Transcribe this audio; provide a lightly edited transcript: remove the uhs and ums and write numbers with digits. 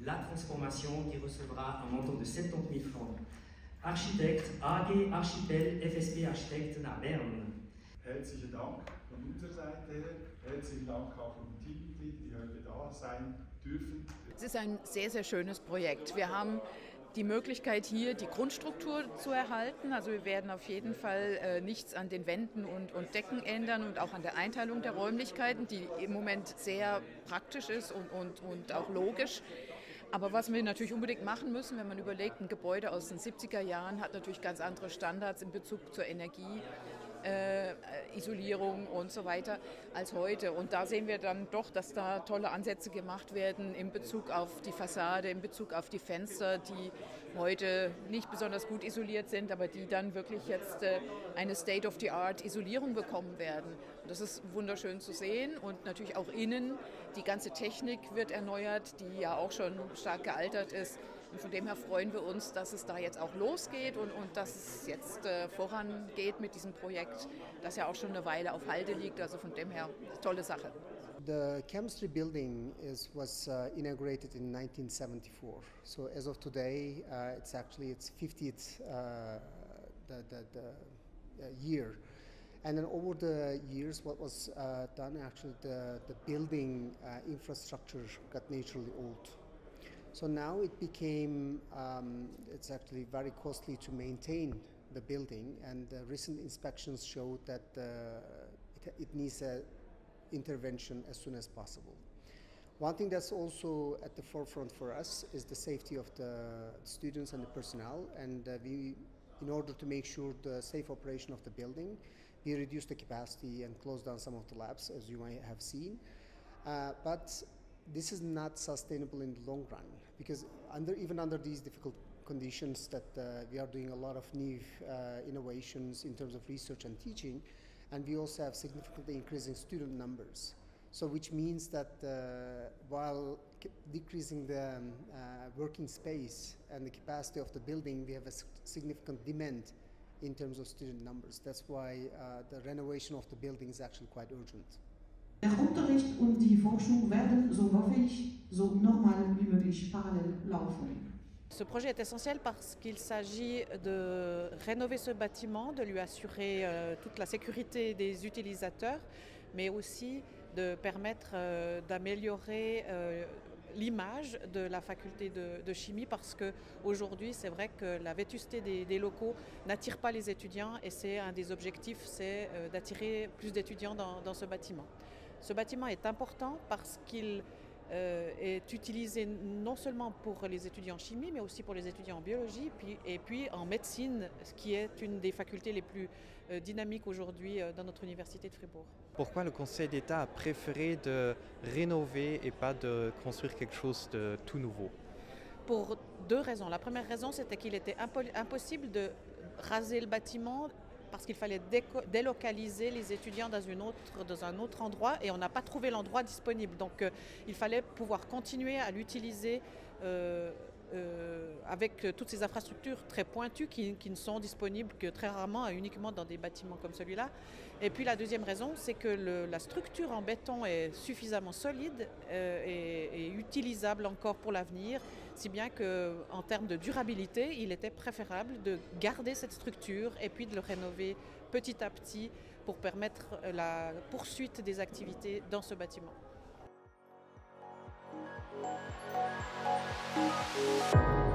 la transformation qui recevra un montant de 70 000 francs. Architekt AG Archipel FSB Architekten à Bern. Herzlichen Dank von unserer Seite her. Herzlichen Dank auch an die Teammitglieder, die heute da sein dürfen. Es ist ein sehr, sehr schönes Projekt. Wir haben die Möglichkeit, hier die Grundstruktur zu erhalten. Also wir werden auf jeden Fall nichts an den Wänden und Decken ändern und auch an der Einteilung der Räumlichkeiten, die im Moment sehr praktisch ist und auch logisch. Aber was wir natürlich unbedingt machen müssen, wenn man überlegt, ein Gebäude aus den 70er Jahren hat natürlich ganz andere Standards in Bezug zur Energie, Isolierung und so weiter als heute. Und da sehen wir dann doch, dass da tolle Ansätze gemacht werden in Bezug auf die Fassade, in Bezug auf die Fenster, die heute nicht besonders gut isoliert sind, aber die dann wirklich jetzt eine State-of-the-Art-Isolierung bekommen werden. Und das ist wunderschön zu sehen und natürlich auch innen. Die ganze Technik wird erneuert, die ja auch schon stark gealtert ist. Und von dem her freuen wir uns, dass es da jetzt auch losgeht und dass es jetzt vorangeht mit diesem Projekt, das ja auch schon eine Weile auf Halde liegt. Also von dem her, tolle Sache. The chemistry building was inaugurated in 1974. So as of today, it's actually its 50th year. And then over the years, what was done actually, the building infrastructure got naturally old. So now it became, it's actually very costly to maintain the building, and recent inspections showed that it needs an intervention as soon as possible. One thing that's also at the forefront for us is the safety of the students and the personnel, and in order to make sure the safe operation of the building, we reduced the capacity and closed down some of the labs, as you might have seen. But this is not sustainable in the long run, because even under these difficult conditions that we are doing a lot of new innovations in terms of research and teaching, and we also have significantly increasing student numbers. So which means that while decreasing the working space and the capacity of the building, we have a significant demand in terms of student numbers. That's why the renovation of the building is actually quite urgent. Der Unterricht und die Forschung werden, so hoffe ich, so normal wie möglich parallel laufen. Ce projet est essentiel parce qu'il s'agit de rénover ce bâtiment, de lui assurer toute la sécurité des utilisateurs, mais aussi de permettre d'améliorer l'image de la faculté de chimie, parce qu'aujourd'hui c'est vrai que la vétusté des locaux n'attire pas les étudiants, et c'est un des objectifs, c'est d'attirer plus d'étudiants dans ce bâtiment. Ce bâtiment est important parce qu'il est utilisé non seulement pour les étudiants en chimie, mais aussi pour les étudiants en biologie et puis en médecine, ce qui est une des facultés les plus dynamiques aujourd'hui dans notre université de Fribourg. Pourquoi le Conseil d'État a préféré de rénover et pas de construire quelque chose de tout nouveau? Pour deux raisons. La première raison, c'était qu'il était impossible de raser le bâtiment, parce qu'il fallait délocaliser les étudiants dans un autre endroit, et on n'a pas trouvé l'endroit disponible. Donc il fallait pouvoir continuer à l'utiliser avec toutes ces infrastructures très pointues qui ne sont disponibles que très rarement et uniquement dans des bâtiments comme celui-là. Et puis la deuxième raison, c'est que la structure en béton est suffisamment solide et utilisable encore pour l'avenir, si bien qu'en termes de durabilité, il était préférable de garder cette structure et puis de le rénover petit à petit pour permettre la poursuite des activités dans ce bâtiment. Thank you.